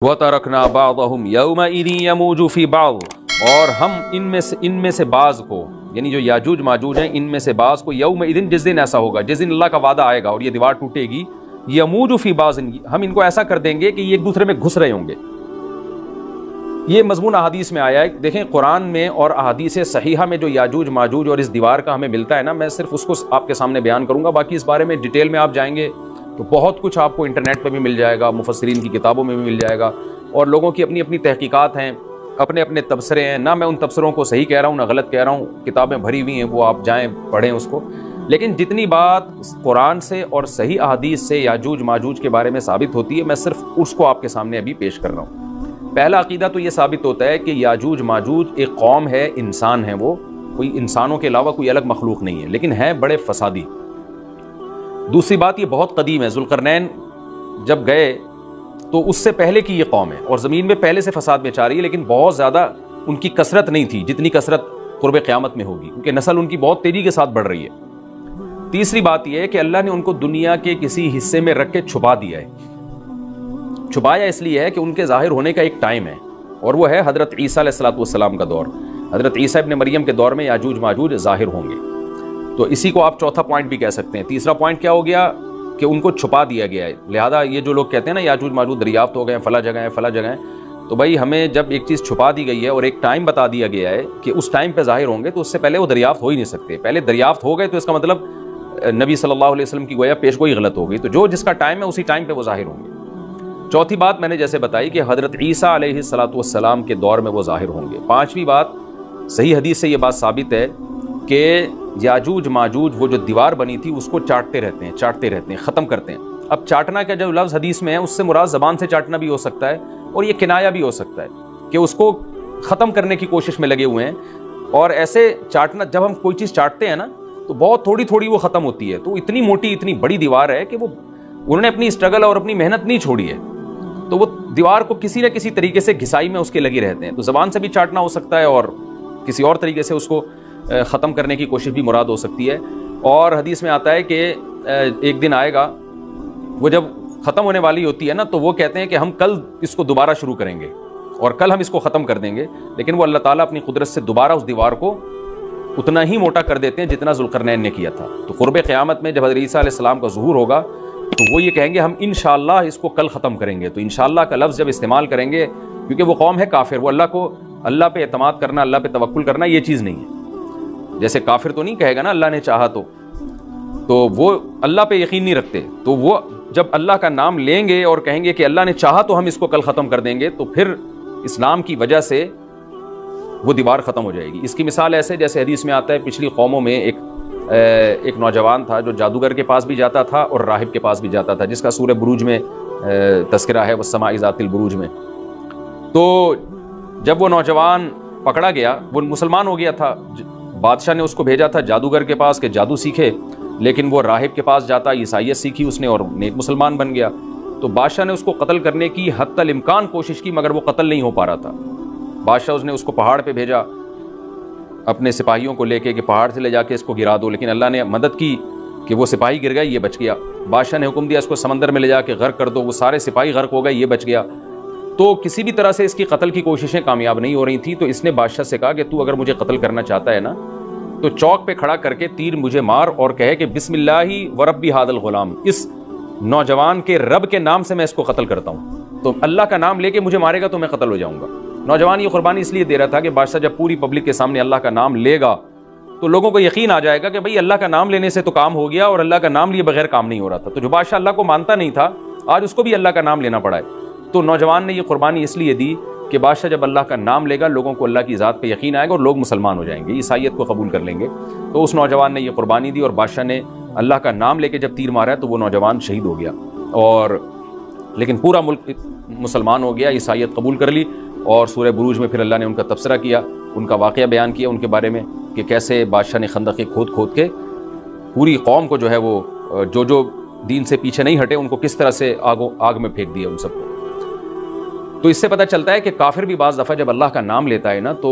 وَتَرَكْنَا بَعْضَهُمْ يَوْمَئِذٍ يَمُوجُ فِي بَعْضٍ، اور ہم ان میں سے بعض کو، یعنی جو یاجوج ماجوج ہیں، ان میں سے بعض کو یومئذ، جس دن ایسا ہوگا، جس دن اللہ کا وعدہ آئے گا اور یہ دیوار ٹوٹے گی، یموج فی بعض، ہم ان کو ایسا کر دیں گے کہ یہ ایک دوسرے میں گھس رہے ہوں گے۔ یہ مضمون احادیث میں آیا ہے۔ دیکھیں قرآن میں اور احادیث صحیحہ میں جو یاجوج ماجوج اور اس دیوار کا ہمیں ملتا ہے نا، میں صرف اس کو آپ کے سامنے بیان کروں گا، باقی اس بارے میں ڈیٹیل میں آپ جائیں گے تو بہت کچھ آپ کو انٹرنیٹ پہ بھی مل جائے گا، مفسرین کی کتابوں میں بھی مل جائے گا، اور لوگوں کی اپنی اپنی تحقیقات ہیں، اپنے اپنے تبصرے ہیں۔ نہ میں ان تبصروں کو صحیح کہہ رہا ہوں نہ غلط کہہ رہا ہوں، کتابیں بھری ہوئی ہیں، وہ آپ جائیں پڑھیں اس کو، لیکن جتنی بات قرآن سے اور صحیح احادیث سے یاجوج ماجوج کے بارے میں ثابت ہوتی ہے، میں صرف اس کو آپ کے سامنے ابھی پیش کر رہا ہوں۔ پہلا عقیدہ تو یہ ثابت ہوتا ہے کہ یاجوج ماجوج ایک قوم ہے، انسان ہے، وہ کوئی انسانوں کے علاوہ کوئی الگ مخلوق نہیں ہے، لیکن ہیں بڑے فسادی۔ دوسری بات، یہ بہت قدیم ہے، ذوالقرنین جب گئے تو اس سے پہلے کی یہ قوم ہے، اور زمین میں پہلے سے فساد مچا رہی ہے، لیکن بہت زیادہ ان کی کثرت نہیں تھی جتنی کثرت قرب قیامت میں ہوگی، کیونکہ نسل ان کی بہت تیزی کے ساتھ بڑھ رہی ہے۔ تیسری بات یہ ہے کہ اللہ نے ان کو دنیا کے کسی حصے میں رکھ کے چھپا دیا ہے۔ چھپایا اس لیے ہے کہ ان کے ظاہر ہونے کا ایک ٹائم ہے، اور وہ ہے حضرت عیسیٰ علیہ السلام کا دور۔ حضرت عیسیٰ ابن مریم کے دور میں یاجوج ماجوج ظاہر ہوں گے، تو اسی کو آپ چوتھا پوائنٹ بھی کہہ سکتے ہیں۔ تیسرا پوائنٹ کیا ہو گیا کہ ان کو چھپا دیا گیا ہے، لہذا یہ جو لوگ کہتے ہیں نا یاجوج ماجوج دریافت ہو گئے ہیں فلاں جگہ ہیں فلاں جگہ ہیں، تو بھائی ہمیں جب ایک چیز چھپا دی گئی ہے اور ایک ٹائم بتا دیا گیا ہے کہ اس ٹائم پہ ظاہر ہوں گے، تو اس سے پہلے وہ دریافت ہو ہی نہیں سکتے۔ پہلے دریافت ہو گئے تو اس کا مطلب نبی صلی اللہ علیہ وسلم کی گویا پیش گوئی غلط ہو گئی، تو جو جس کا ٹائم ہے اسی ٹائم پہ وہ ظاہر ہوں گے۔ چوتھی بات میں نے جیسے بتائی کہ حضرت عیسیٰ علیہ السلام کے دور میں وہ ظاہر ہوں گے۔ پانچویں بات، صحیح حدیث سے یہ بات ثابت ہے کہ یاجوج ماجوج وہ جو دیوار بنی تھی اس کو چاٹتے رہتے ہیں، ختم کرتے ہیں۔ اب چاٹنا کا جو لفظ حدیث میں ہے اس سے مراد زبان سے چاٹنا بھی ہو سکتا ہے، اور یہ کنایا بھی ہو سکتا ہے کہ اس کو ختم کرنے کی کوشش میں لگے ہوئے ہیں۔ اور ایسے چاٹنا، جب ہم کوئی چیز چاٹتے ہیں نا تو بہت تھوڑی تھوڑی وہ ختم ہوتی ہے، تو اتنی موٹی اتنی بڑی دیوار ہے کہ وہ انہوں نے اپنی اسٹرگل اور اپنی محنت نہیں چھوڑی ہے، تو وہ دیوار کو کسی نہ کسی طریقے سے گھسائی میں اس کے لگے رہتے ہیں۔ تو زبان سے بھی چاٹنا ہو سکتا ہے، اور کسی اور طریقے سے اس کو ختم کرنے کی کوشش بھی مراد ہو سکتی ہے۔ اور حدیث میں آتا ہے کہ ایک دن آئے گا، وہ جب ختم ہونے والی ہوتی ہے نا تو وہ کہتے ہیں کہ ہم کل اس کو دوبارہ شروع کریں گے اور کل ہم اس کو ختم کر دیں گے، لیکن وہ اللہ تعالیٰ اپنی قدرت سے دوبارہ اس دیوار کو اتنا ہی موٹا کر دیتے ہیں جتنا ذوالقرنین نے کیا تھا۔ تو قرب قیامت میں جب حضرت عیسیٰ علیہ السلام کا ظہور ہوگا تو وہ یہ کہیں گے ہم انشاءاللہ اس کو کل ختم کریں گے۔ تو انشاءاللہ کا لفظ جب استعمال کریں گے، کیونکہ وہ قوم ہے کافر، وہ اللہ پہ اعتماد کرنا، اللہ پہ توکل کرنا یہ چیز نہیں ہے۔ جیسے کافر تو نہیں کہے گا نا اللہ نے چاہا تو وہ اللہ پہ یقین نہیں رکھتے، تو وہ جب اللہ کا نام لیں گے اور کہیں گے کہ اللہ نے چاہا تو ہم اس کو کل ختم کر دیں گے، تو پھر اسلام کی وجہ سے وہ دیوار ختم ہو جائے گی۔ اس کی مثال ایسے جیسے حدیث میں آتا ہے، پچھلی قوموں میں ایک نوجوان تھا جو جادوگر کے پاس بھی جاتا تھا اور راہب کے پاس بھی جاتا تھا، جس کا سورہ بروج میں تذکرہ ہے، والسماء ذات البروج میں۔ تو جب وہ نوجوان پکڑا گیا، وہ مسلمان ہو گیا تھا، بادشاہ نے اس کو بھیجا تھا جادوگر کے پاس کہ جادو سیکھے، لیکن وہ راہب کے پاس جاتا، عیسائیت سیکھی اس نے اور نیک مسلمان بن گیا۔ تو بادشاہ نے اس کو قتل کرنے کی حتی الامکان کوشش کی، مگر وہ قتل نہیں ہو پا رہا تھا۔ بادشاہ نے اس کو پہاڑ پہ بھیجا اپنے سپاہیوں کو لے کے کہ پہاڑ سے لے جا کے اس کو گرا دو، لیکن اللہ نے مدد کی کہ وہ سپاہی گر گئے، یہ بچ گیا۔ بادشاہ نے حکم دیا اس کو سمندر میں لے جا کے غرق کر دو، وہ سارے سپاہی غرق ہو گئے، یہ بچ گیا۔ تو کسی بھی طرح سے اس کی قتل کی کوششیں کامیاب نہیں ہو رہی تھیں، تو اس نے بادشاہ سے کہا کہ تو اگر مجھے قتل کرنا چاہتا ہے نا تو چوک پہ کھڑا کر کے تیر مجھے مار اور کہے کہ بسم اللہ ورب ھذا الغلام، اس نوجوان کے رب کے نام سے میں اس کو قتل کرتا ہوں۔ تو اللہ کا نام لے کے مجھے مارے گا تو میں قتل ہو جاؤں گا۔ نوجوان یہ قربانی اس لیے دے رہا تھا کہ بادشاہ جب پوری پبلک کے سامنے اللہ کا نام لے گا تو لوگوں کو یقین آ جائے گا کہ بھئی اللہ کا نام لینے سے تو کام ہو گیا، اور اللہ کا نام لیے بغیر کام نہیں ہو رہا تھا۔ تو جو بادشاہ اللہ کو مانتا نہیں تھا، آج اس کو بھی اللہ کا نام لینا پڑا ہے۔ تو نوجوان نے یہ قربانی اس لیے دی کہ بادشاہ جب اللہ کا نام لے گا لوگوں کو اللہ کی ذات پہ یقین آئے گا اور لوگ مسلمان ہو جائیں گے، عیسائیت کو قبول کر لیں گے۔ تو اس نوجوان نے یہ قربانی دی، اور بادشاہ نے اللہ کا نام لے کے جب تیر مارا تو وہ نوجوان شہید ہو گیا، اور لیکن پورا ملک مسلمان ہو گیا، عیسائیت قبول کر لی۔ اور سورہ بروج میں پھر اللہ نے ان کا تبصرہ کیا، ان کا واقعہ بیان کیا ان کے بارے میں کہ کیسے بادشاہ نے خندقیں کھود کھود کے پوری قوم کو جو ہے وہ جو دین سے پیچھے نہیں ہٹے ان کو کس طرح سے آگ میں پھینک دیا ان سب کو۔ تو اس سے پتہ چلتا ہے کہ کافر بھی بعض دفعہ جب اللہ کا نام لیتا ہے نا تو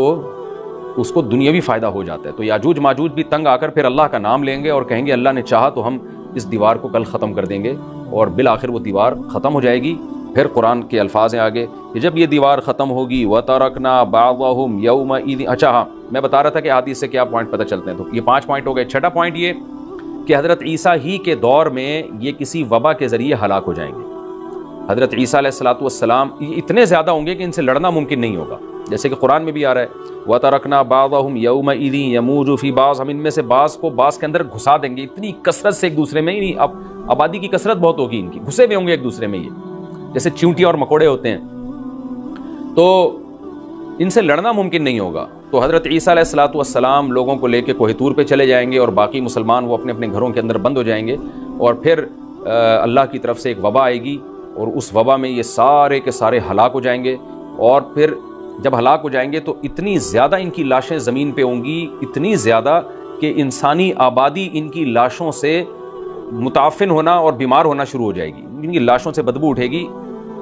اس کو دنیاوی فائدہ ہو جاتا ہے۔ تو یاجوج ماجوج بھی تنگ آ کر پھر اللہ کا نام لیں گے اور کہیں گے اللہ نے چاہا تو ہم اس دیوار کو کل ختم کر دیں گے، اور بالآخر وہ دیوار ختم ہو جائے گی۔ پھر قرآن کے الفاظ ہیں آگے کہ جب یہ دیوار ختم ہوگی وَتَرَكْنَا بَعْضَهُمْ يَوْمَئِذٍ، اچھا ہاں میں بتا رہا تھا کہ حدیث سے کیا پوائنٹ پتہ چلتے ہیں، تو یہ 5 پوائنٹ ہو گئے۔ چھٹا پوائنٹ یہ کہ حضرت عیسیٰ ہی کے دور میں یہ کسی وبا کے ذریعے ہلاک ہو جائیں گے۔ حضرت عیسیٰ علیہ الصلوۃ والسلام یہ اتنے زیادہ ہوں گے کہ ان سے لڑنا ممکن نہیں ہوگا، جیسے کہ قرآن میں بھی آ رہا ہے وَتَرَكْنَا بَعْضَهُمْ يَوْمَئِذٍ يَمُوجُ فِي بَعْضٍ، ہم ان میں سے بعض کو بعض کے اندر گھسا دیں گے، اتنی کثرت سے ایک دوسرے میں، اب آبادی کی کثرت بہت ہوگی ان کی، گھسے ہوئے ہوں گے ایک دوسرے میں، یہ جیسے چیونٹیاں اور مکوڑے ہوتے ہیں، تو ان سے لڑنا ممکن نہیں ہوگا۔ تو حضرت عیسیٰ علیہ الصلوۃ والسلام لوگوں کو لے کے کوہ طور پہ چلے جائیں گے، اور باقی مسلمان وہ اپنے اپنے گھروں کے اندر بند ہو جائیں گے، اور پھر اللہ کی طرف سے ایک وبا آئے گی، اور اس وبا میں یہ سارے کے سارے ہلاک ہو جائیں گے، اور پھر جب ہلاک ہو جائیں گے تو اتنی زیادہ ان کی لاشیں زمین پہ ہوں گی، اتنی زیادہ کہ انسانی آبادی ان کی لاشوں سے متعفن ہونا اور بیمار ہونا شروع ہو جائے گی، ان کی لاشوں سے بدبو اٹھے گی،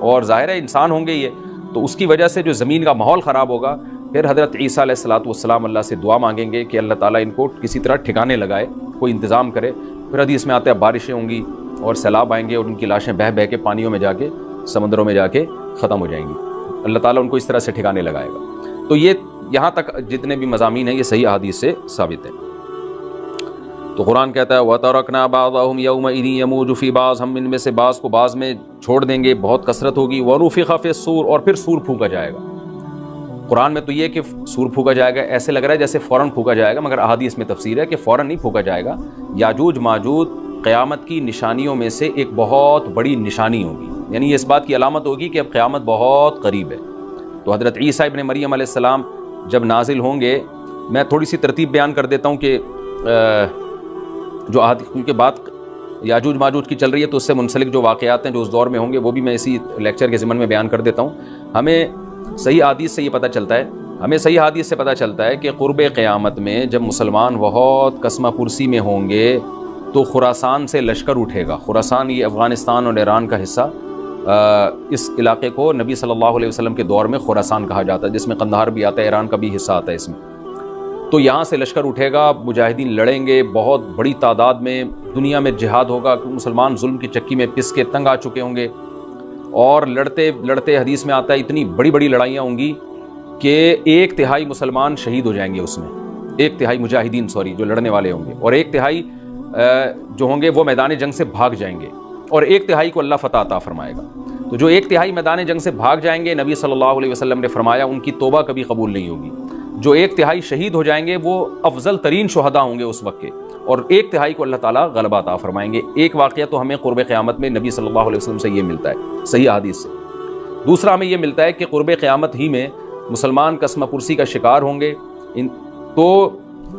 اور ظاہر ہے انسان ہوں گے یہ، تو اس کی وجہ سے جو زمین کا ماحول خراب ہوگا، پھر حضرت عیسیٰ علیہ الصلوۃ والسلام اللہ سے دعا مانگیں گے کہ اللہ تعالیٰ ان کو کسی طرح ٹھکانے لگائے، کوئی انتظام کرے، پھر حدیث میں آتا ہے بارشیں ہوں گی اور سیلاب آئیں گے، اور ان کی لاشیں بہہ بہہ کے پانیوں میں جا کے، سمندروں میں جا کے ختم ہو جائیں گی، اللہ تعالیٰ ان کو اس طرح سے ٹھکانے لگائے گا۔ تو یہ یہاں تک جتنے بھی مضامین ہیں یہ صحیح احادیث سے ثابت ہے۔ تو قرآن کہتا ہے وَتَرَكْنَا بَعْضَهُمْ يَوْمَئِذٍ يَمُوجُ فِي بَعْضٍ، ہم ان میں سے بعض کو بعض میں چھوڑ دیں گے، بہت کثرت ہوگی، وَنُفِخَ فِي الصُّورِ، اور پھر سور پھونکا جائے گا۔ قرآن میں تو یہ کہ سور پھونکا جائے گا، ایسے لگ رہا ہے جیسے فوراً پھونکا جائے گا، مگر احادیث میں تفسیر ہے کہ فوراً نہیں پھونکا جائے گا۔ یاجوج ماجوج قیامت کی نشانیوں میں سے ایک بہت بڑی نشانی ہوگی، یعنی یہ اس بات کی علامت ہوگی کہ اب قیامت بہت قریب ہے۔ تو حضرت عیسیٰ ابن مریم علیہ السلام جب نازل ہوں گے، میں تھوڑی سی ترتیب بیان کر دیتا ہوں کہ جو کیونکہ بات یاجوج ماجوج کی چل رہی ہے تو اس سے منسلک جو واقعات ہیں جو اس دور میں ہوں گے وہ بھی میں اسی لیکچر کے ضمن میں بیان کر دیتا ہوں۔ ہمیں صحیح حدیث سے یہ پتہ چلتا ہے کہ قرب قیامت میں جب مسلمان بہت کسمہ پرسی میں ہوں گے تو خراسان سے لشکر اٹھے گا۔ خراسان یہ افغانستان اور ایران کا حصہ، اس علاقے کو نبی صلی اللہ علیہ وسلم کے دور میں خراسان کہا جاتا ہے، جس میں قندھار بھی آتا ہے، ایران کا بھی حصہ آتا ہے اس میں۔ تو یہاں سے لشکر اٹھے گا، مجاہدین لڑیں گے بہت بڑی تعداد میں، دنیا میں جہاد ہوگا، مسلمان ظلم کی چکی میں پس کے تنگ آ چکے ہوں گے، اور لڑتے لڑتے حدیث میں آتا ہے اتنی بڑی بڑی لڑائیاں ہوں گی کہ 1/3 مسلمان شہید ہو جائیں گے اس میں، 1/3 مجاہدین جو لڑنے والے ہوں گے، اور 1/3 جو ہوں گے وہ میدان جنگ سے بھاگ جائیں گے، اور 1/3 کو اللہ فتح عطا فرمائے گا۔ تو جو 1/3 میدان جنگ سے بھاگ جائیں گے، نبی صلی اللہ علیہ وسلم نے فرمایا ان کی توبہ کبھی قبول نہیں ہوگی۔ جو 1/3 شہید ہو جائیں گے وہ افضل ترین شہداء ہوں گے اس وقت کے، اور 1/3 کو اللہ تعالیٰ غلبہ عطا فرمائیں گے۔ ایک واقعہ تو ہمیں قرب قیامت میں نبی صلی اللہ علیہ وسلم سے یہ ملتا ہے صحیح حدیث سے۔ دوسرا ہمیں یہ ملتا ہے کہ قرب قیامت ہی میں مسلمان قسمہ پرسی کا شکار ہوں گے، تو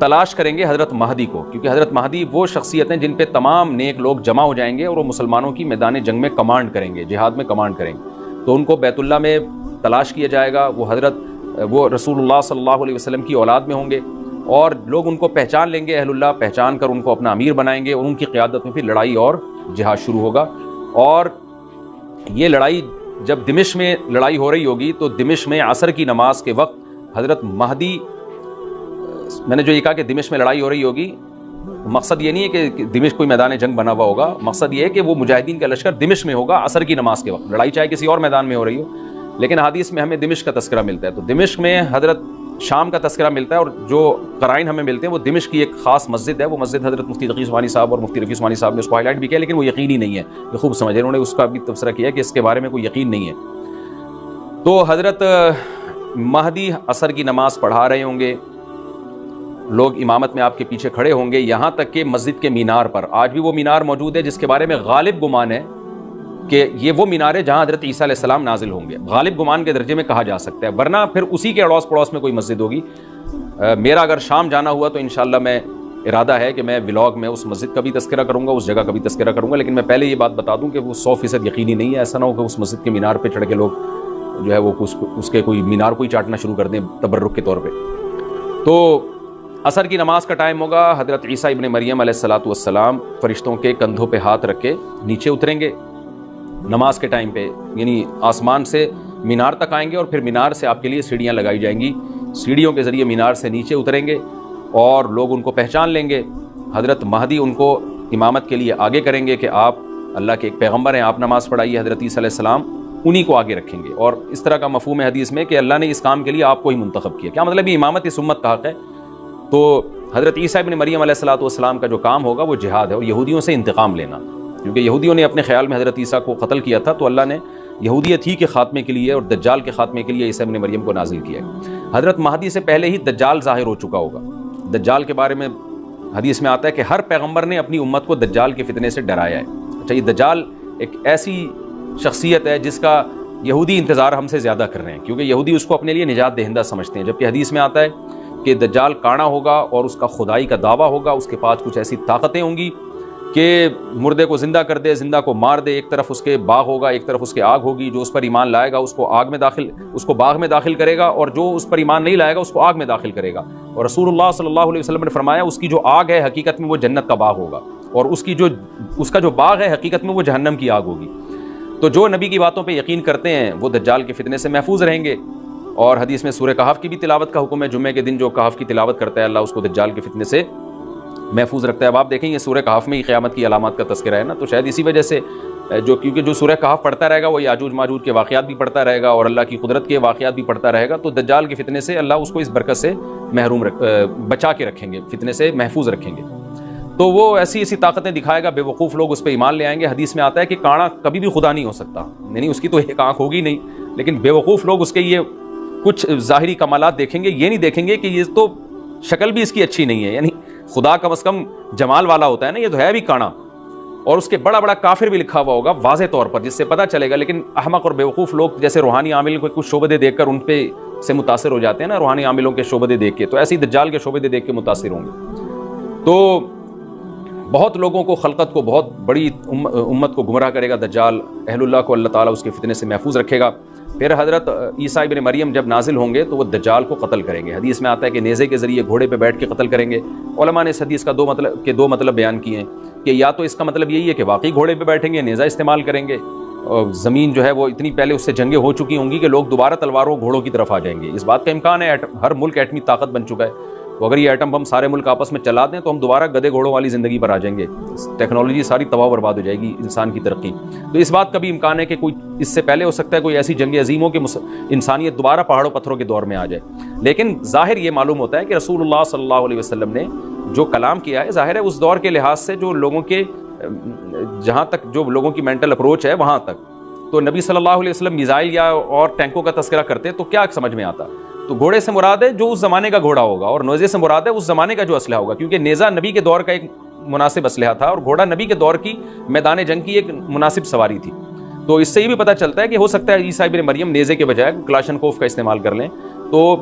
تلاش کریں گے حضرت مہدی کو، کیونکہ حضرت مہدی وہ شخصیت ہیں جن پہ تمام نیک لوگ جمع ہو جائیں گے، اور وہ مسلمانوں کی میدان جنگ میں کمانڈ کریں گے، جہاد میں کمانڈ کریں گے۔ تو ان کو بیت اللہ میں تلاش کیا جائے گا، وہ رسول اللہ صلی اللہ علیہ وسلم کی اولاد میں ہوں گے، اور لوگ ان کو پہچان لیں گے، اہل اللہ پہچان کر ان کو اپنا امیر بنائیں گے، اور ان کی قیادت میں پھر لڑائی اور جہاد شروع ہوگا۔ اور یہ لڑائی جب دمشق میں لڑائی ہو رہی ہوگی تو دمشق میں عصر کی نماز کے وقت حضرت مہدی، میں نے جو یہ کہا کہ دمشق میں لڑائی ہو رہی ہوگی، مقصد یہ نہیں ہے کہ دمشق کوئی میدان جنگ بنا ہوا ہوگا، مقصد یہ ہے کہ وہ مجاہدین کا لشکر دمشق میں ہوگا عصر کی نماز کے وقت، لڑائی چاہے کسی اور میدان میں ہو رہی ہو، لیکن حدیث میں ہمیں دمشق کا تذکرہ ملتا ہے۔ تو دمشق میں حضرت شام کا تذکرہ ملتا ہے، اور جو قرائن ہمیں ملتے ہیں وہ دمشق کی ایک خاص مسجد ہے، وہ مسجد حضرت مفتی تقی عثمانی صاحب اور مفتی رفیع عثمانی صاحب نے اس کو ہائی لائٹ بھی کیا، لیکن وہ یقینی نہیں ہے، یہ خوب سمجھیں، انہوں نے اس کا بھی تبصرہ کیا کہ اس کے بارے میں کوئی یقین نہیں ہے۔ تو حضرت مہدی عصر کی نماز پڑھا رہے ہوں گے، لوگ امامت میں آپ کے پیچھے کھڑے ہوں گے، یہاں تک کہ مسجد کے مینار پر، آج بھی وہ مینار موجود ہے جس کے بارے میں غالب گمان ہے کہ یہ وہ مینار ہے جہاں حضرت عیسیٰ علیہ السلام نازل ہوں گے، غالب گمان کے درجے میں کہا جا سکتا ہے، ورنہ پھر اسی کے اڑوس پڑوس میں کوئی مسجد ہوگی۔ میرا اگر شام جانا ہوا تو انشاءاللہ میں ارادہ ہے کہ میں ولاگ میں اس مسجد کا بھی تذکرہ کروں گا، اس جگہ کا بھی تذکرہ کروں گا، لیکن میں پہلے یہ بات بتا دوں کہ وہ 100% یقینی نہیں ہے، ایسا نہ ہو کہ اس مسجد کے مینار پہ چڑھ کے لوگ جو ہے وہ اس کے کوئی مینار کو ہی چاٹنا شروع کر دیں تبرک کے طور پہ۔ تو عصر کی نماز کا ٹائم ہوگا، حضرت عیسیٰ ابن مریم علیہ الصلوۃ والسلام فرشتوں کے کندھوں پہ ہاتھ رکھ کے نیچے اتریں گے نماز کے ٹائم پہ، یعنی آسمان سے مینار تک آئیں گے، اور پھر مینار سے آپ کے لیے سیڑھیاں لگائی جائیں گی، سیڑھیوں کے ذریعے مینار سے نیچے اتریں گے، اور لوگ ان کو پہچان لیں گے۔ حضرت مہدی ان کو امامت کے لیے آگے کریں گے کہ آپ اللہ کے ایک پیغمبر ہیں، آپ نماز پڑھائیے۔ حضرت عیسیٰ علیہ السلام انہی کو آگے رکھیں گے. اور اس طرح کا مفہوم ہے حدیث میں کہ اللہ نے اس کام کے لیے آپ کو ہی منتخب کیا. کیا مطلب یہ امامت اس امت کا حق ہے. تو حضرت عیسیٰ ابن مریم علیہ الصلوۃ والسلام کا جو کام ہوگا وہ جہاد ہے اور یہودیوں سے انتقام لینا، کیونکہ یہودیوں نے اپنے خیال میں حضرت عیسیٰ کو قتل کیا تھا، تو اللہ نے یہودیت ہی کے خاتمے کے لیے اور دجال کے خاتمے کے لیے عیسیٰ ابن مریم کو نازل کیا ہے. حضرت مہدی سے پہلے ہی دجال ظاہر ہو چکا ہوگا. دجال کے بارے میں حدیث میں آتا ہے کہ ہر پیغمبر نے اپنی امت کو دجال کے فتنے سے ڈرایا ہے. اچھا، یہ دجال ایک ایسی شخصیت ہے جس کا یہودی انتظار ہم سے زیادہ کر رہے ہیں، کیونکہ یہودی اس کو اپنے لیے نجات دہندہ سمجھتے ہیں، جبکہ حدیث میں آتا ہے کہ دجال کانا ہوگا اور اس کا خدائی کا دعویٰ ہوگا. اس کے پاس کچھ ایسی طاقتیں ہوں گی کہ مردے کو زندہ کر دے، زندہ کو مار دے. ایک طرف اس کے باغ ہوگا، ایک طرف اس کے آگ ہوگی. جو اس پر ایمان لائے گا اس کو باغ میں داخل کرے گا، اور جو اس پر ایمان نہیں لائے گا اس کو آگ میں داخل کرے گا. اور رسول اللہ صلی اللہ علیہ وسلم نے فرمایا اس کی جو آگ ہے حقیقت میں وہ جنت کا باغ ہوگا، اور اس کا جو باغ ہے حقیقت میں وہ جہنم کی آگ ہوگی. تو جو نبی کی باتوں پہ یقین کرتے ہیں وہ دجال کے فتنے سے محفوظ رہیں گے. اور حدیث میں سورہ کہف کی بھی تلاوت کا حکم ہے. جمعے کے دن جو کہف کی تلاوت کرتا ہے اللہ اس کو دجال کے فتنے سے محفوظ رکھتا ہے. اب آپ دیکھیں یہ سورہ کہف میں ہی قیامت کی علامات کا تذکرہ ہے نا، تو شاید اسی وجہ سے کیونکہ جو سورہ کہف پڑھتا رہے گا وہ یاجوج ماجوج کے واقعات بھی پڑھتا رہے گا اور اللہ کی قدرت کے واقعات بھی پڑھتا رہے گا، تو دجال کے فتنے سے اللہ اس کو اس برکت سے بچا کے رکھیں گے، فتنے سے محفوظ رکھیں گے. تو وہ ایسی طاقتیں دکھائے گا، بے وقوف لوگ اس پہ ایمان لے آئیں گے. حدیث میں آتا ہے کہ کانا کبھی بھی خدا نہیں ہو سکتا، یعنی اس کی تو ایک آنکھ ہوگی نہیں، لیکن بے وقوف لوگ اس کے یہ کچھ ظاہری کمالات دیکھیں گے، یہ نہیں دیکھیں گے کہ یہ تو شکل بھی اس کی اچھی نہیں ہے، یعنی خدا کم از کم جمال والا ہوتا ہے نا، یہ تو ہے بھی کانا. اور اس کے بڑا بڑا کافر بھی لکھا ہوا ہوگا واضح طور پر، جس سے پتہ چلے گا. لیکن احمق اور بیوقوف لوگ جیسے روحانی عامل کو کچھ شعبدے دیکھ کر ان پہ سے متاثر ہو جاتے ہیں نا، روحانی عاملوں کے شعبدے دیکھ کے، تو ایسے ہی دجال کے شعبدے دیکھ کے متاثر ہوں گے. تو بہت لوگوں کو، خلقت کو، بہت بڑی امت کو گمراہ کرے گا دجال. اہل اللہ کو اللہ تعالیٰ اس کے فتنے سے محفوظ رکھے گا. پھر حضرت عیسیٰ ابن مریم جب نازل ہوں گے تو وہ دجال کو قتل کریں گے. حدیث میں آتا ہے کہ نیزے کے ذریعے گھوڑے پہ بیٹھ کے قتل کریں گے. علماء نے اس حدیث کا دو مطلب بیان کیے ہیں کہ یا تو اس کا مطلب یہی ہے کہ واقعی گھوڑے پہ بیٹھیں گے، نیزہ استعمال کریں گے، اور زمین جو ہے وہ اتنی پہلے اس سے جنگیں ہو چکی ہوں گی کہ لوگ دوبارہ تلواروں گھوڑوں کی طرف آ جائیں گے. اس بات کا امکان ہے، ہر ملک ایٹمی طاقت بن چکا ہے، تو اگر یہ ایٹم بم سارے ملک آپس میں چلا دیں تو ہم دوبارہ گدے گھوڑوں والی زندگی پر آ جائیں گے. ٹیکنالوجی ساری تباہ و برباد ہو جائے گی، انسان کی ترقی. تو اس بات کا بھی امکان ہے کہ کوئی اس سے پہلے ہو سکتا ہے کوئی ایسی جنگ عظیم ہو کہ انسانیت دوبارہ پہاڑوں پتھروں کے دور میں آ جائے. لیکن ظاہر یہ معلوم ہوتا ہے کہ رسول اللہ صلی اللہ علیہ وسلم نے جو کلام کیا ہے، ظاہر ہے اس دور کے لحاظ سے جو لوگوں کے جہاں تک جو لوگوں کی مینٹل اپروچ ہے وہاں تک، تو نبی صلی اللہ علیہ وسلم میزائل یا اور ٹینکوں کا تذکرہ کرتے تو کیا سمجھ میں آتا؟ تو گھوڑے سے مراد ہے جو اس زمانے کا گھوڑا ہوگا، اور نیزے سے مراد ہے اس زمانے کا جو اسلحہ ہوگا، کیونکہ نیزہ نبی کے دور کا ایک مناسب اسلحہ تھا اور گھوڑا نبی کے دور کی میدان جنگ کی ایک مناسب سواری تھی. تو اس سے یہ بھی پتہ چلتا ہے کہ ہو سکتا ہے عیسیٰ ابن مریم نیزے کے بجائے کلاشنکوف کا استعمال کر لیں. تو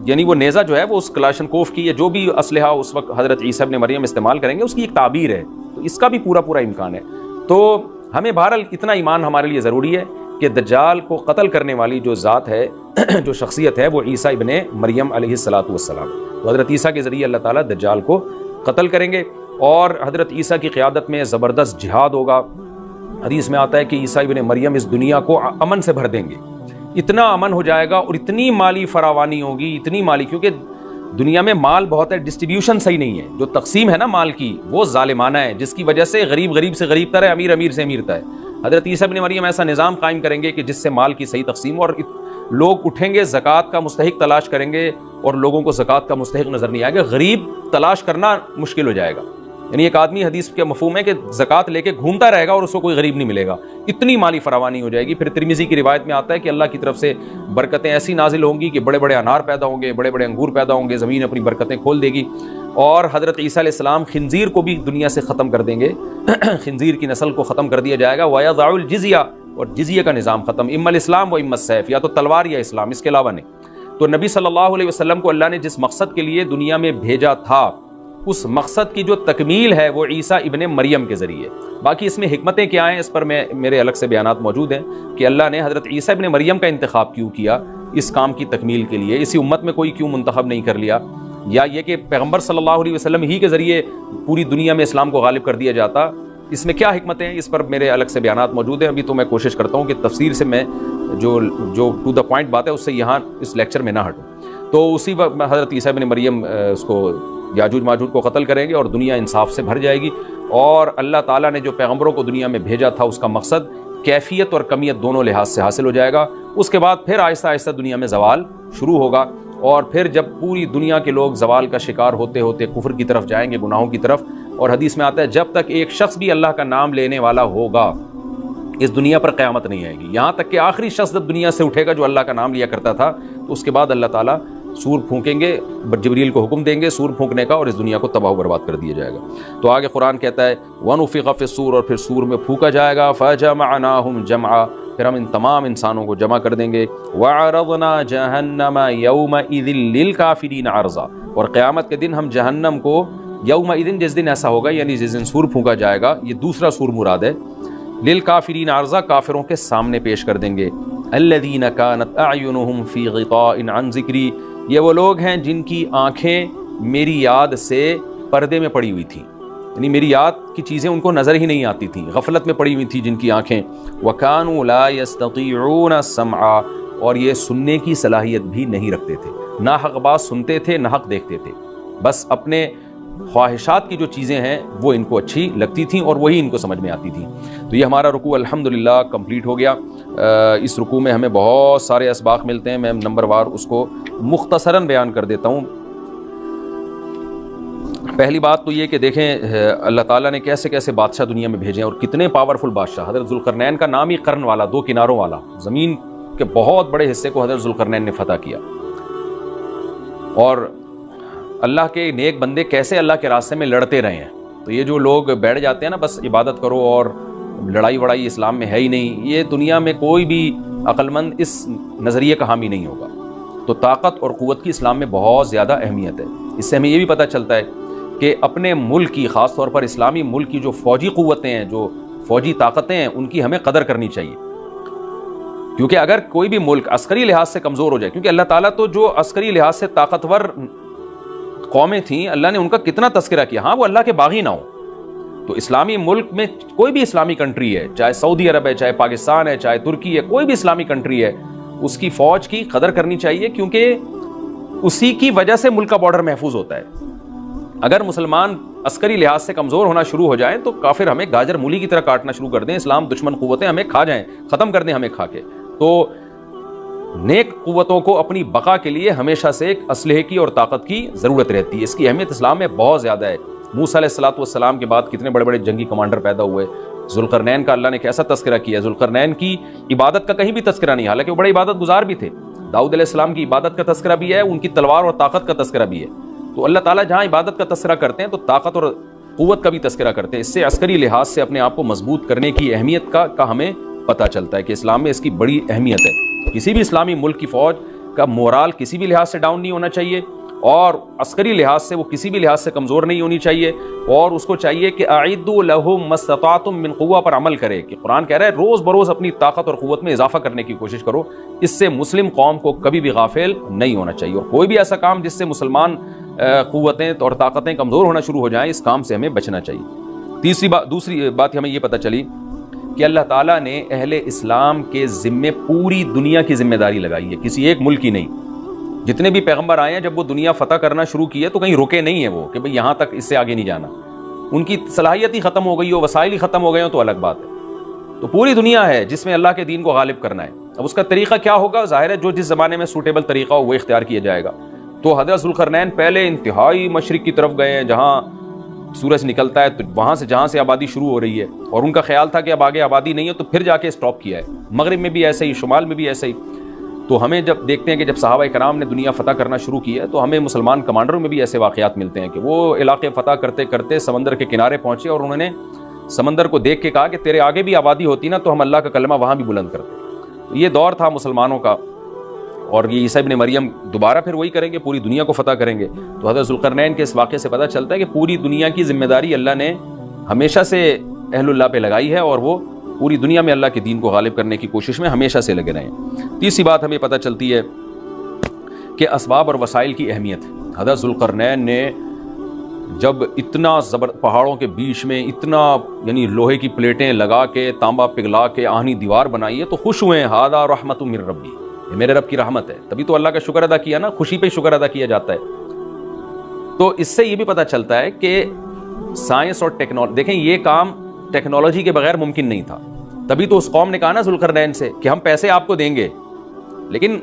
یعنی وہ نیزہ جو ہے وہ اس کلاشنکوف کی یا جو بھی اسلحہ اس وقت حضرت عیسیٰ ابن مریم استعمال کریں گے اس کی ایک تعبیر ہے. تو اس کا بھی پورا امکان ہے. تو ہمیں بہرحال اتنا ایمان ہمارے لیے ضروری ہے کہ دجال کو قتل کرنے والی جو ذات ہے، جو شخصیت ہے، وہ عیسیٰ ابن مریم علیہ الصلاۃ والسلام. تو حضرت عیسیٰ کے ذریعے اللہ تعالیٰ دجال کو قتل کریں گے، اور حضرت عیسیٰ کی قیادت میں زبردست جہاد ہوگا. حدیث میں آتا ہے کہ عیسیٰ ابن مریم اس دنیا کو امن سے بھر دیں گے. اتنا امن ہو جائے گا اور اتنی مالی فراوانی ہوگی، اتنی مالی، کیونکہ دنیا میں مال بہت ہے، ڈسٹریبیوشن صحیح نہیں ہے. جو تقسیم ہے نا مال کی وہ ظالمانہ ہے، جس کی وجہ سے غریب سے غریب تر ہے، امیر سے امیر تر ہے. حضرت عیسیٰ ابن مریم ایسا نظام قائم کریں گے کہ جس سے مال کی صحیح تقسیم، اور لوگ اٹھیں گے زکوٰۃ کا مستحق تلاش کریں گے اور لوگوں کو زکوٰۃ کا مستحق نظر نہیں آئے گا. غریب تلاش کرنا مشکل ہو جائے گا. یعنی ایک آدمی، حدیث کے مفہوم ہے کہ زکوٰۃ لے کے گھومتا رہے گا اور اس کو کوئی غریب نہیں ملے گا. اتنی مالی فراوانی ہو جائے گی. پھر ترمذی کی روایت میں آتا ہے کہ اللہ کی طرف سے برکتیں ایسی نازل ہوں گی کہ بڑے بڑے انار پیدا ہوں گے، بڑے بڑے انگور پیدا ہوں گے، زمین اپنی برکتیں کھول دے گی. اور حضرت عیسیٰ علیہ السلام خنزیر کو بھی دنیا سے ختم کر دیں گے. خنزیر کی نسل کو ختم کر دیا جائے گا. وَيَضَعُ الْجِزْيَةَ، اور جزیہ کا نظام ختم. اما الاسلام و اما السیف، یا تو تلوار یا اسلام، اس کے علاوہ نہیں. تو نبی صلی اللہ علیہ وسلم کو اللہ نے جس مقصد کے لیے دنیا میں بھیجا تھا، اس مقصد کی جو تکمیل ہے وہ عیسیٰ ابن مریم کے ذریعے. باقی اس میں حکمتیں کیا ہیں اس پر میرے الگ سے بیانات موجود ہیں کہ اللہ نے حضرت عیسیٰ ابن مریم کا انتخاب کیوں کیا اس کام کی تکمیل کے لیے. اسی امت میں کوئی کیوں منتخب نہیں کر لیا، یا یہ کہ پیغمبر صلی اللہ علیہ وسلم ہی کے ذریعے پوری دنیا میں اسلام کو غالب کر دیا جاتا. اس میں کیا حکمتیں ہیں اس پر میرے الگ سے بیانات موجود ہیں. ابھی تو میں کوشش کرتا ہوں کہ تفسیر سے میں جو ٹو دا پوائنٹ بات ہے اس سے یہاں اس لیکچر میں نہ ہٹوں. تو اسی وقت حضرت عیسیٰ ابن مریم اس کو یاجوج ماجوج کو قتل کریں گے اور دنیا انصاف سے بھر جائے گی. اور اللہ تعالیٰ نے جو پیغمبروں کو دنیا میں بھیجا تھا اس کا مقصد کیفیت اور کمیت دونوں لحاظ سے حاصل ہو جائے گا. اس کے بعد پھر آہستہ آہستہ دنیا میں زوال شروع ہوگا, اور پھر جب پوری دنیا کے لوگ زوال کا شکار ہوتے ہوتے کفر کی طرف جائیں گے, گناہوں کی طرف, اور حدیث میں آتا ہے جب تک ایک شخص بھی اللہ کا نام لینے والا ہوگا اس دنیا پر قیامت نہیں آئے گی. یہاں تک کہ آخری شخص جب دنیا سے اٹھے گا جو اللہ کا نام لیا کرتا تھا, تو اس کے بعد اللہ تعالیٰ سور پھونکیں گے, جبریل کو حکم دیں گے سور پھونکنے کا, اور اس دنیا کو تباہ و برباد کر دیا جائے گا. تو آگے قرآن کہتا ہے وَنُفِخَ فِي الصُّورِ, اور پھر سور میں پھونکا جائے گا, فَجَمَعْنَاهُمْ جَمْعًا, پھر ہم ان تمام انسانوں کو جمع کر دیں گے. وَعَرَضْنَا جَهَنَّمَ يَوْمَئِذٍ لِّلْكَافِرِينَ عَرْضًا, اور قیامت کے دن ہم جہنم کو یومئذ, جس دن ایسا ہوگا یعنی جس دن سور پھونکا جائے گا, یہ دوسرا سور مراد ہے, للکافرین عرضا, کافروں کے سامنے پیش کر دیں گے. الذین کانت اعینہم فی غطاء عن ذکری, یہ وہ لوگ ہیں جن کی آنکھیں میری یاد سے پردے میں پڑی ہوئی تھیں, یعنی میری یاد کی چیزیں ان کو نظر ہی نہیں آتی تھیں, غفلت میں پڑی ہوئی تھی جن کی آنکھیں. وَكَانُوا لَا يَسْتَطِيعُونَ السَّمْعَ, اور یہ سننے کی صلاحیت بھی نہیں رکھتے تھے, نہ حق بات سنتے تھے نہ حق دیکھتے تھے, بس اپنے خواہشات کی جو چیزیں ہیں وہ ان کو اچھی لگتی تھیں اور وہی ان کو سمجھ میں آتی تھیں. تو یہ ہمارا رکوع الحمدللہ کمپلیٹ ہو گیا. اس رکوع میں ہمیں بہت سارے اسباق ملتے ہیں, میں نمبر وار اس کو مختصراً بیان کر دیتا ہوں. پہلی بات تو یہ کہ دیکھیں اللہ تعالیٰ نے کیسے کیسے بادشاہ دنیا میں بھیجے ہیں, اور کتنے پاورفل بادشاہ. حضرت ذوالقرنین کا نام ہی قرن والا, دو کناروں والا, زمین کے بہت بڑے حصے کو حضرت ذوالقرنین نے فتح کیا. اور اللہ کے نیک بندے کیسے اللہ کے راستے میں لڑتے رہے ہیں. تو یہ جو لوگ بیٹھ جاتے ہیں نا بس عبادت کرو اور لڑائی وڑائی اسلام میں ہے ہی نہیں, یہ دنیا میں کوئی بھی عقل مند اس نظریے کا حامی نہیں ہوگا. تو طاقت اور قوت کی اسلام میں بہت زیادہ اہمیت ہے. اس سے ہمیں یہ بھی پتہ چلتا ہے کہ اپنے ملک کی, خاص طور پر اسلامی ملک کی جو فوجی قوتیں ہیں, جو فوجی طاقتیں ہیں, ان کی ہمیں قدر کرنی چاہیے. کیونکہ اگر کوئی بھی ملک عسکری لحاظ سے کمزور ہو جائے, کیونکہ اللہ تعالیٰ تو جو عسکری لحاظ سے طاقتور قومیں تھیں اللہ نے ان کا کتنا تذکرہ کیا, ہاں وہ اللہ کے باغی نہ ہوں. تو اسلامی ملک میں کوئی بھی اسلامی کنٹری ہے, چاہے سعودی عرب ہے, چاہے پاکستان ہے, چاہے ترکی ہے, کوئی بھی اسلامی کنٹری ہے, اس کی فوج کی قدر کرنی چاہیے, کیونکہ اسی کی وجہ سے ملک کا بارڈر محفوظ ہوتا ہے. اگر مسلمان عسکری لحاظ سے کمزور ہونا شروع ہو جائیں تو کافر ہمیں گاجر مولی کی طرح کاٹنا شروع کر دیں, اسلام دشمن قوتیں ہمیں کھا جائیں, ختم کر دیں ہمیں کھا کے. تو نیک قوتوں کو اپنی بقا کے لیے ہمیشہ سے ایک اسلحے کی اور طاقت کی ضرورت رہتی ہے. اس کی اہمیت اسلام میں بہت زیادہ ہے. موسیٰ علیہ الصلوۃ والسلام کے بعد کتنے بڑے بڑے جنگی کمانڈر پیدا ہوئے. ذوالقرنین کا اللہ نے کیسا تذکرہ کیا. ذوالقرنین کی عبادت کا کہیں بھی تذکرہ نہیں, حالانکہ وہ بڑے عبادت گزار بھی تھے. داؤد علیہ السلام کی عبادت کا تذکرہ بھی ہے, ان کی تلوار اور طاقت کا تذکرہ بھی ہے. تو اللہ تعالیٰ جہاں عبادت کا تذکرہ کرتے ہیں تو طاقت اور قوت کا بھی تذکرہ کرتے ہیں. اس سے عسکری لحاظ سے اپنے آپ کو مضبوط کرنے کی اہمیت کا ہمیں پتہ چلتا ہے کہ اسلام میں اس کی بڑی اہمیت ہے. کسی بھی اسلامی ملک کی فوج کا مورال کسی بھی لحاظ سے ڈاؤن نہیں ہونا چاہیے, اور عسکری لحاظ سے وہ کسی بھی لحاظ سے کمزور نہیں ہونی چاہیے. اور اس کو چاہیے کہ اعدوا لهم ما استطعتم من قوہ پر عمل کرے, کہ قرآن کہہ رہا ہے روز بروز اپنی طاقت اور قوت میں اضافہ کرنے کی کوشش کرو. اس سے مسلم قوم کو کبھی بھی غافل نہیں ہونا چاہیے, اور کوئی بھی ایسا کام جس سے مسلمان قوتیں اور طاقتیں کمزور ہونا شروع ہو جائیں, اس کام سے ہمیں بچنا چاہیے. دوسری بات ہمیں یہ پتہ چلی کہ اللہ تعالیٰ نے اہل اسلام کے ذمے پوری دنیا کی ذمہ داری لگائی ہے, کسی ایک ملک کی نہیں. جتنے بھی پیغمبر آئے ہیں جب وہ دنیا فتح کرنا شروع کی ہے تو کہیں رکے نہیں ہیں وہ کہ بھئی یہاں تک, اس سے آگے نہیں جانا. ان کی صلاحیت ہی ختم ہو گئی ہو, وسائل ہی ختم ہو گئے ہوں تو الگ بات ہے. تو پوری دنیا ہے جس میں اللہ کے دین کو غالب کرنا ہے. اب اس کا طریقہ کیا ہوگا, ظاہر ہے جو جس زمانے میں سوٹیبل طریقہ ہو وہ اختیار کیا جائے گا. تو حضرت ذوالقرنین پہلے انتہائی مشرق کی طرف گئے ہیں جہاں سورج نکلتا ہے, تو وہاں سے جہاں سے آبادی شروع ہو رہی ہے, اور ان کا خیال تھا کہ اب آگے آبادی نہیں ہے تو پھر جا کے اسٹاپ کیا ہے. مغرب میں بھی ایسے ہی, شمال میں بھی ایسے ہی. تو ہمیں جب دیکھتے ہیں کہ جب صحابہ کرام نے دنیا فتح کرنا شروع کی ہے تو ہمیں مسلمان کمانڈروں میں بھی ایسے واقعات ملتے ہیں کہ وہ علاقے فتح کرتے کرتے سمندر کے کنارے پہنچے, اور انہوں نے سمندر کو دیکھ کے کہا کہ تیرے آگے بھی آبادی ہوتی نا تو ہم اللہ کا کلمہ وہاں بھی بلند کرتے. یہ دور تھا مسلمانوں کا, اور یہ عیسیٰ ابن مریم دوبارہ پھر وہی کریں گے, پوری دنیا کو فتح کریں گے. تو حضرت ذوالقرنین کے اس واقعے سے پتہ چلتا ہے کہ پوری دنیا کی ذمہ داری اللہ نے ہمیشہ سے اہل اللہ پہ لگائی ہے, اور وہ پوری دنیا میں اللہ کے دین کو غالب کرنے کی کوشش میں ہمیشہ سے لگے رہے ہیں. تیسری بات ہمیں پتہ چلتی ہے کہ اسباب اور وسائل کی اہمیت. حضرت ذوالقرنین نے جب اتنا پہاڑوں کے بیچ میں اتنا یعنی لوہے کی پلیٹیں لگا کے, تانبا پگھلا کے آہنی دیوار بنائی ہے, تو خوش ہوئے ہیں, ھذا رحمت من ربی, یہ میرے رب کی رحمت ہے. تبھی تو اللہ کا شکر ادا کیا نا, خوشی پہ شکر ادا کیا جاتا ہے. تو اس سے یہ بھی پتہ چلتا ہے کہ سائنس اور ٹیکنالوجی, دیکھیں یہ کام ٹیکنالوجی کے بغیر ممکن نہیں تھا. تبھی تو اس قوم نے کہا نا ذوالقرنین سے کہ ہم پیسے آپ کو دیں گے، لیکن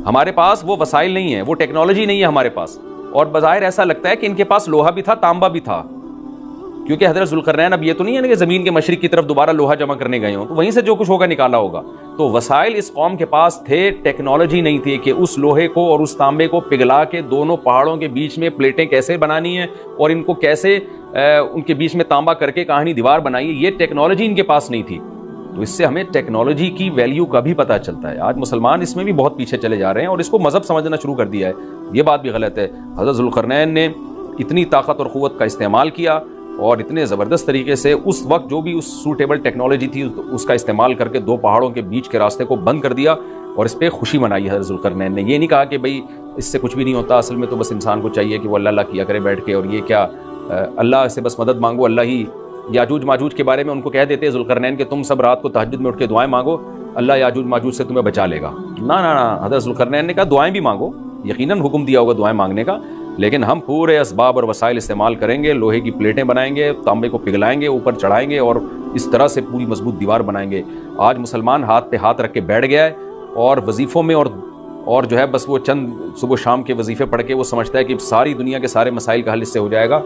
ہمارے پاس وہ وسائل نہیں ہیں، وہ ٹیکنالوجی نہیں ہے ہمارے پاس. اور بظاہر ایسا لگتا ہے کہ ان کے پاس لوہا بھی تھا، تانبا بھی تھا، کیونکہ حضرت ذوالقرنین اب یہ تو نہیں ہے کہ زمین کے مشرق کی طرف دوبارہ لوہا جمع کرنے گئے ہوں، تو وہیں سے جو کچھ ہوگا نکالا ہوگا. تو وسائل اس قوم کے پاس تھے، ٹیکنالوجی نہیں تھی کہ اس لوہے کو اور اس تانبے کو پگھلا کے دونوں پہاڑوں کے بیچ میں پلیٹیں کیسے بنانی ہیں اور ان کو کیسے ان کے بیچ میں تانبا کر کے کہانی دیوار بنائی ہے. یہ ٹیکنالوجی ان کے پاس نہیں تھی. تو اس سے ہمیں ٹیکنالوجی کی ویلیو کا بھی پتہ چلتا ہے. آج مسلمان اس میں بھی بہت پیچھے چلے جا رہے ہیں اور اس کو مذہب سمجھنا شروع کر دیا ہے. یہ بات بھی غلط ہے. حضرت ذوالقرنین نے اتنی طاقت اور قوت کا استعمال کیا اور اتنے زبردست طریقے سے اس وقت جو بھی اس سوٹیبل ٹیکنالوجی تھی اس کا استعمال کر کے دو پہاڑوں کے بیچ کے راستے کو بند کر دیا اور اس پہ خوشی منائی حضرت ذوالقرنین نے. یہ نہیں کہا کہ بھئی اس سے کچھ بھی نہیں ہوتا، اصل میں تو بس انسان کو چاہیے کہ وہ اللہ اللہ کیا کرے بیٹھ کے، اور یہ کیا اللہ سے بس مدد مانگو، اللہ ہی. یاجوج ماجوج کے بارے میں ان کو کہہ دیتے ذوالقرنین کہ تم سب رات کو تہجد میں اٹھ کے دعائیں مانگو، اللہ یاجوج ماجوج سے تمہیں بچا لے گا. نہ حضرت ذوالقرنین نے کہا دعائیں بھی مانگو، یقیناً حکم دیا ہوگا دعائیں مانگنے کا، لیکن ہم پورے اسباب اور وسائل استعمال کریں گے، لوہے کی پلیٹیں بنائیں گے، تانبے کو پگھلائیں گے، اوپر چڑھائیں گے اور اس طرح سے پوری مضبوط دیوار بنائیں گے. آج مسلمان ہاتھ پہ ہاتھ رکھ کے بیٹھ گیا ہے اور وظیفوں میں اور جو ہے بس وہ چند صبح شام کے وظیفے پڑھ کے وہ سمجھتا ہے کہ ساری دنیا کے سارے مسائل کا حل اس سے ہو جائے گا.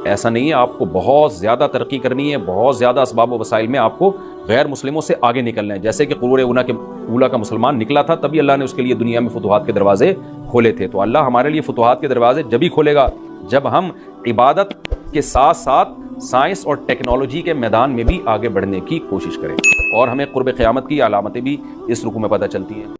ایسا نہیں ہے. آپ کو بہت زیادہ ترقی کرنی ہے، بہت زیادہ اسباب و وسائل میں آپ کو غیر مسلموں سے آگے نکلنا ہے. جیسے کہ قرون اولا کا مسلمان نکلا تھا، تبھی اللہ نے اس کے لیے دنیا میں فتوحات کے دروازے کھولے تھے. تو اللہ ہمارے لیے فتوحات کے دروازے جبھی کھولے گا جب ہم عبادت کے ساتھ ساتھ سائنس اور ٹیکنالوجی کے میدان میں بھی آگے بڑھنے کی کوشش کریں. اور ہمیں قرب قیامت کی علامتیں بھی اس رکوع میں پتہ چلتی ہیں.